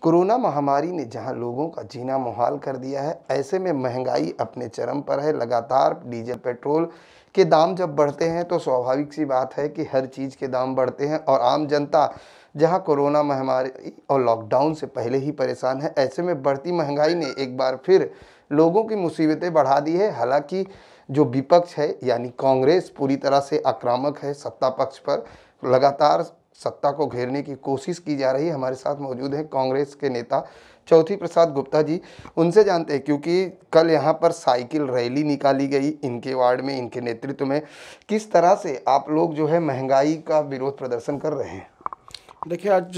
Corona महामारी ने जहां लोगों का जीना मुहाल कर दिया है, ऐसे में महंगाई अपने चरम पर है। लगातार डीजल पेट्रोल के दाम जब बढ़ते हैं तो स्वाभाविक सी बात है कि हर चीज़ के दाम बढ़ते हैं और आम जनता जहां कोरोना महामारी और लॉकडाउन से पहले ही परेशान है, ऐसे में बढ़ती महंगाई ने एक बार फिर लोगों की मुसीबतें बढ़ा दी है। हालांकि जो विपक्ष है यानी कांग्रेस पूरी तरह से आक्रामक है, सत्ता पक्ष पर लगातार सत्ता को घेरने की कोशिश की जा रही है। हमारे साथ मौजूद हैं कांग्रेस के नेता चौथी प्रसाद गुप्ता जी। उनसे जानते हैं, क्योंकि कल यहाँ पर साइकिल रैली निकाली गई इनके वार्ड में, इनके नेतृत्व में। किस तरह से आप लोग जो है महंगाई का विरोध प्रदर्शन कर रहे हैं? देखिए, आज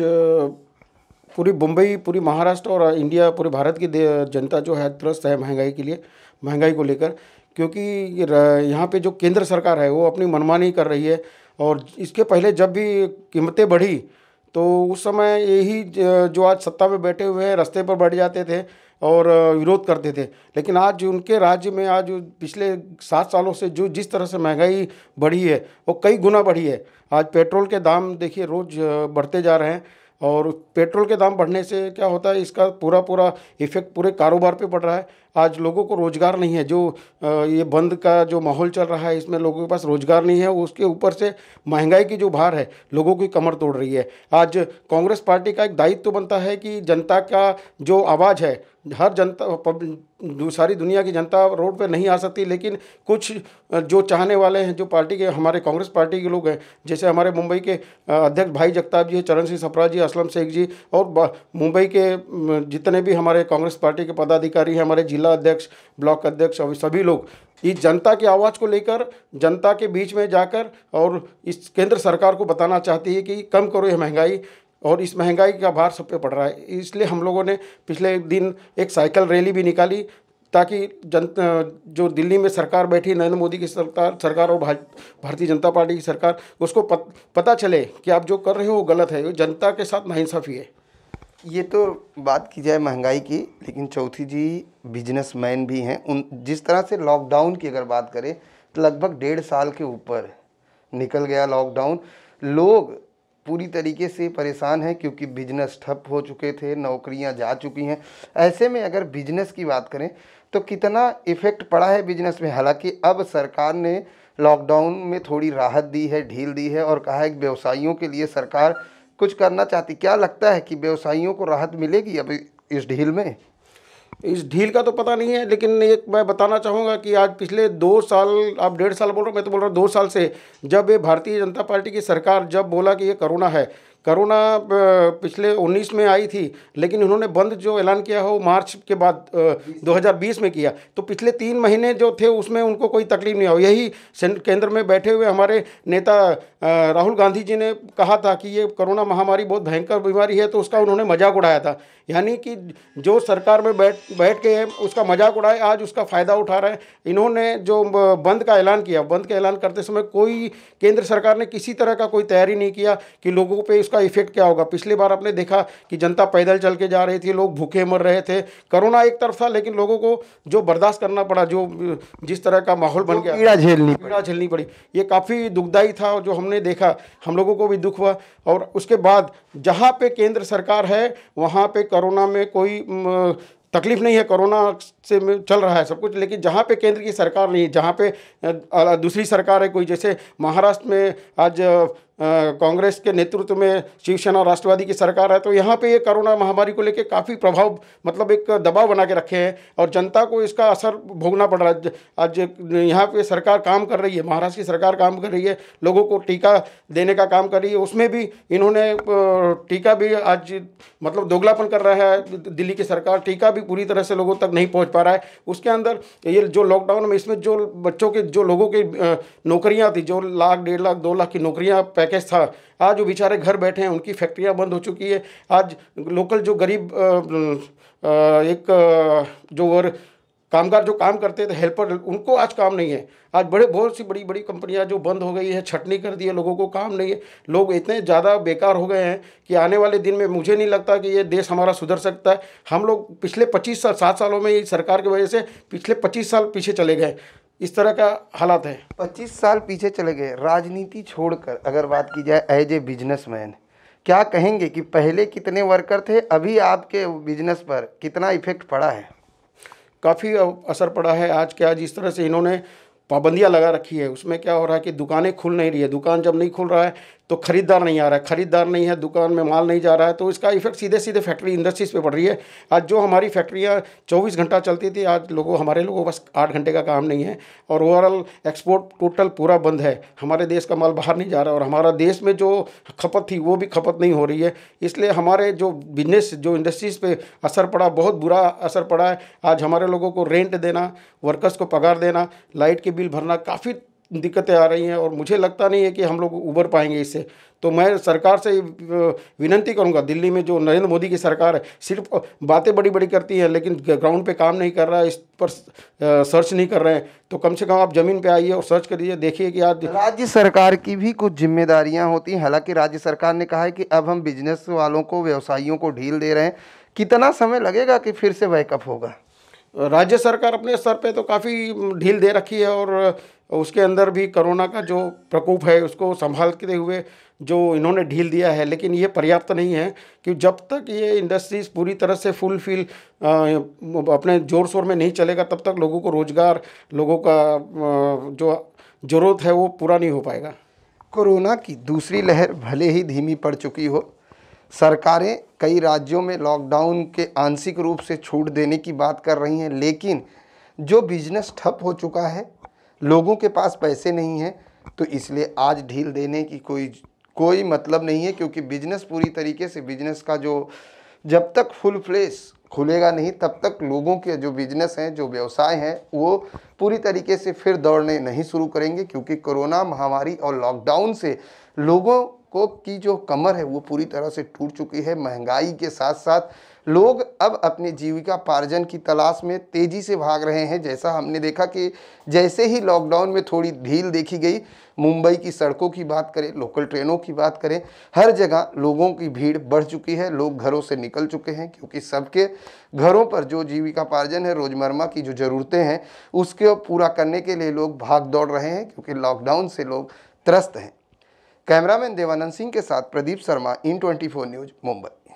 पूरी मुंबई, पूरी महाराष्ट्र और इंडिया, पूरे भारत की जनता जो है त्रस्त है महंगाई के लिए, महंगाई को लेकर। क्योंकि यहाँ पे जो केंद्र सरकार है वो अपनी मनमानी कर रही है। और इसके पहले जब भी कीमतें बढ़ी तो उस समय यही जो आज सत्ता में बैठे हुए हैं रास्ते पर बैठ जाते थे और विरोध करते थे। लेकिन आज उनके राज्य में आज पिछले 7 सालों से जो जिस तरह से महंगाई बढ़ी है वो कई गुना बढ़ी है। आज पेट्रोल के दाम देखिए रोज़ बढ़ते जा रहे हैं और पेट्रोल के दाम बढ़ने से क्या होता है, इसका पूरा इफेक्ट पूरे कारोबार पे पड़ रहा है। आज लोगों को रोज़गार नहीं है। जो ये बंद का जो माहौल चल रहा है इसमें लोगों के पास रोज़गार नहीं है। उसके ऊपर से महंगाई की जो भार है लोगों की कमर तोड़ रही है। आज कांग्रेस पार्टी का एक दायित्व तो बनता है कि जनता का जो आवाज़ है, हर जनता, सारी दुनिया की जनता रोड पे नहीं आ सकती, लेकिन कुछ जो चाहने वाले हैं, जो पार्टी के, हमारे कांग्रेस पार्टी के लोग हैं, जैसे हमारे मुंबई के अध्यक्ष भाई जगताप जी, चरण सिंह सप्रा जी, असलम शेख जी और मुंबई के जितने भी हमारे कांग्रेस पार्टी के पदाधिकारी हैं, हमारे जिला अध्यक्ष, ब्लॉक अध्यक्ष और सभी लोग इस जनता की आवाज़ को लेकर जनता के बीच में जाकर और इस केंद्र सरकार को बताना चाहती है कि कम करो ये महंगाई, और इस महंगाई का भार सब पे पड़ रहा है। इसलिए हम लोगों ने पिछले दिन एक साइकिल रैली भी निकाली ताकि जो दिल्ली में सरकार बैठी, नरेंद्र मोदी की सरकार और भारतीय जनता पार्टी की सरकार, उसको पता चले कि आप जो कर रहे हो वो गलत है, जनता के साथ नाइंसाफ़ी है। ये तो बात की जाए महंगाई की, लेकिन चौथी जी बिजनेसमैन भी हैं। उन जिस तरह से लॉकडाउन की अगर बात करें तो लगभग 1.5 साल के ऊपर निकल गया लॉकडाउन। लोग पूरी तरीके से परेशान हैं क्योंकि बिजनेस ठप हो चुके थे, नौकरियां जा चुकी हैं। ऐसे में अगर बिजनेस की बात करें तो कितना इफ़ेक्ट पड़ा है बिजनेस में? हालांकि अब सरकार ने लॉकडाउन में थोड़ी राहत दी है, ढील दी है और कहा है कि व्यवसायियों के लिए सरकार कुछ करना चाहती। क्या लगता है कि व्यवसायियों को राहत मिलेगी अब इस ढील में? इस ढील का तो पता नहीं है, लेकिन एक मैं बताना चाहूँगा कि आज पिछले 2 साल, आप 1.5 साल बोल रहे हो, मैं तो बोल रहा हूँ 2 साल से, जब ये भारतीय जनता पार्टी की सरकार जब बोला कि ये कोरोना है, कोरोना पिछले 19 में आई थी, लेकिन उन्होंने बंद जो ऐलान किया हो मार्च के बाद 2020 में किया, तो पिछले 3 महीने जो थे उसमें उनको कोई तकलीफ नहीं हो। यही केंद्र में बैठे हुए हमारे नेता राहुल गांधी जी ने कहा था कि ये कोरोना महामारी बहुत भयंकर बीमारी है, तो उसका उन्होंने मजाक उड़ाया था। यानी कि जो सरकार में बैठ के उसका मजाक उड़ाए, आज उसका फ़ायदा उठा रहे हैं। इन्होंने जो बंद का ऐलान किया, बंद का ऐलान करते समय कोई केंद्र सरकार ने किसी तरह का कोई तैयारी नहीं किया कि लोगों पे इसका इफेक्ट क्या होगा। पिछली बार आपने देखा कि जनता पैदल चल के जा रही थी, लोग भूखे मर रहे थे। कोरोना एक तरफ था, लेकिन लोगों को जो बर्दाश्त करना पड़ा, जो जिस तरह का माहौल बन गया, पीड़ा झेलनी पड़ी, ये काफ़ी दुखदायी था। और जो हमने देखा, हम लोगों को भी दुख हुआ। और उसके बाद जहाँ पे केंद्र सरकार है वहाँ पे कोरोना में कोई तकलीफ नहीं है, कोरोना से चल रहा है सब कुछ। लेकिन जहाँ पे केंद्र की सरकार नहीं है, जहाँ पे दूसरी सरकार है कोई, जैसे महाराष्ट्र में आज कांग्रेस के नेतृत्व में शिवसेना राष्ट्रवादी की सरकार है, तो यहाँ पे ये कोरोना महामारी को लेके काफ़ी प्रभाव, मतलब एक दबाव बना के रखे हैं और जनता को इसका असर भोगना पड़ रहा है। आज यहाँ पे सरकार काम कर रही है, महाराष्ट्र की सरकार काम कर रही है, लोगों को टीका देने का काम कर रही है। उसमें भी इन्होंने टीका भी आज मतलब दोगलापन कर रहा है दिल्ली की सरकार, टीका भी पूरी तरह से लोगों तक नहीं पहुँच पा रहा है। उसके अंदर ये जो लॉकडाउन में, इसमें जो बच्चों के, जो लोगों की नौकरियाँ थी, जो 1 लाख 1.5 लाख 2 लाख की नौकरियाँ पैकेज था, आज वो बेचारे घर बैठे हैं, उनकी फैक्ट्रियां बंद हो चुकी है। आज लोकल जो गरीब जो और कामगार जो काम करते थे, हेल्पर, उनको आज काम नहीं है। आज बहुत सी बड़ी बड़ी कंपनियां जो बंद हो गई है, छटनी कर दी है, लोगों को काम नहीं है। लोग इतने ज़्यादा बेकार हो गए हैं कि आने वाले दिन में मुझे नहीं लगता कि ये देश हमारा सुधर सकता है। हम लोग पिछले 25 साल, 7 सालों में इस सरकार की वजह से पिछले 25 साल पीछे चले गए। इस तरह का हालात है। 25 साल पीछे चले गए। राजनीति छोड़कर अगर बात की जाए एज ए बिजनेसमैन, क्या कहेंगे कि पहले कितने वर्कर थे, अभी आपके बिजनेस पर कितना इफेक्ट पड़ा है? काफ़ी असर पड़ा है। आज क्या, जिस तरह से इन्होंने पाबंदियां लगा रखी है, उसमें क्या हो रहा है कि दुकानें खुल नहीं रही है। दुकान जब नहीं खुल रहा है तो खरीदार नहीं आ रहा है, खरीदार नहीं है, दुकान में माल नहीं जा रहा है, तो इसका इफेक्ट सीधे सीधे फैक्ट्री इंडस्ट्रीज पे पड़ रही है। आज जो हमारी फैक्ट्रियाँ 24 घंटा चलती थी, आज हमारे लोगों को बस 8 घंटे का काम नहीं है, और ओवरऑल एक्सपोर्ट टोटल पूरा बंद है। हमारे देश का माल बाहर नहीं जा रहा, और हमारा देश में जो खपत थी वो भी खपत नहीं हो रही है। इसलिए हमारे जो बिजनेस, जो इंडस्ट्रीज़ पे असर पड़ा, बहुत बुरा असर पड़ा है। आज हमारे लोगों को रेंट देना, वर्कर्स को पगार देना, लाइट के बिल भरना, काफ़ी दिक्कतें आ रही हैं, और मुझे लगता नहीं है कि हम लोग उबर पाएंगे इससे। तो मैं सरकार से विनती करूंगा, दिल्ली में जो नरेंद्र मोदी की सरकार है, सिर्फ बातें बड़ी बड़ी करती है लेकिन ग्राउंड पे काम नहीं कर रहा है, इस पर सर्च नहीं कर रहे हैं, तो कम से कम आप ज़मीन पे आइए और सर्च करिए, देखिए कि आज राज्य सरकार की भी कुछ जिम्मेदारियां होती हैं। हालांकि राज्य सरकार ने कहा है कि अब हम बिजनेस वालों को, व्यवसायियों को ढील दे रहे हैं। कितना समय लगेगा कि फिर से बैकअप होगा? राज्य सरकार अपने स्तर पे तो काफ़ी ढील दे रखी है, और उसके अंदर भी कोरोना का जो प्रकोप है उसको संभालते हुए जो इन्होंने ढील दिया है, लेकिन ये पर्याप्त नहीं है कि जब तक ये इंडस्ट्रीज़ पूरी तरह से फुलफिल अपने जोर शोर में नहीं चलेगा, तब तक लोगों को रोज़गार, लोगों का जो ज़रूरत है वो पूरा नहीं हो पाएगा। कोरोना की दूसरी लहर भले ही धीमी पड़ चुकी हो, सरकारें कई राज्यों में लॉकडाउन के आंशिक रूप से छूट देने की बात कर रही हैं, लेकिन जो बिजनेस ठप हो चुका है, लोगों के पास पैसे नहीं हैं, तो इसलिए आज ढील देने की कोई मतलब नहीं है, क्योंकि बिजनेस पूरी तरीके से, बिजनेस का जो जब तक फुल फ्लेश खुलेगा नहीं, तब तक लोगों के जो बिजनेस हैं, जो व्यवसाय हैं, वो पूरी तरीके से फिर दौड़ने नहीं शुरू करेंगे, क्योंकि कोरोना महामारी और लॉकडाउन से लोगों को की जो कमर है वो पूरी तरह से टूट चुकी है। महंगाई के साथ साथ लोग अब अपनी जीविकापार्जन की तलाश में तेज़ी से भाग रहे हैं। जैसा हमने देखा कि जैसे ही लॉकडाउन में थोड़ी ढील देखी गई, मुंबई की सड़कों की बात करें, लोकल ट्रेनों की बात करें, हर जगह लोगों की भीड़ बढ़ चुकी है। लोग घरों से निकल चुके हैं, क्योंकि सबके घरों पर जो जीविकापार्जन है, रोज़मर्रा की जो ज़रूरतें हैं, उसको पूरा करने के लिए लोग भाग दौड़ रहे हैं, क्योंकि लॉकडाउन से लोग त्रस्त हैं। कैमरामैन देवानंद सिंह के साथ प्रदीप शर्मा, IN24 न्यूज़, मुंबई।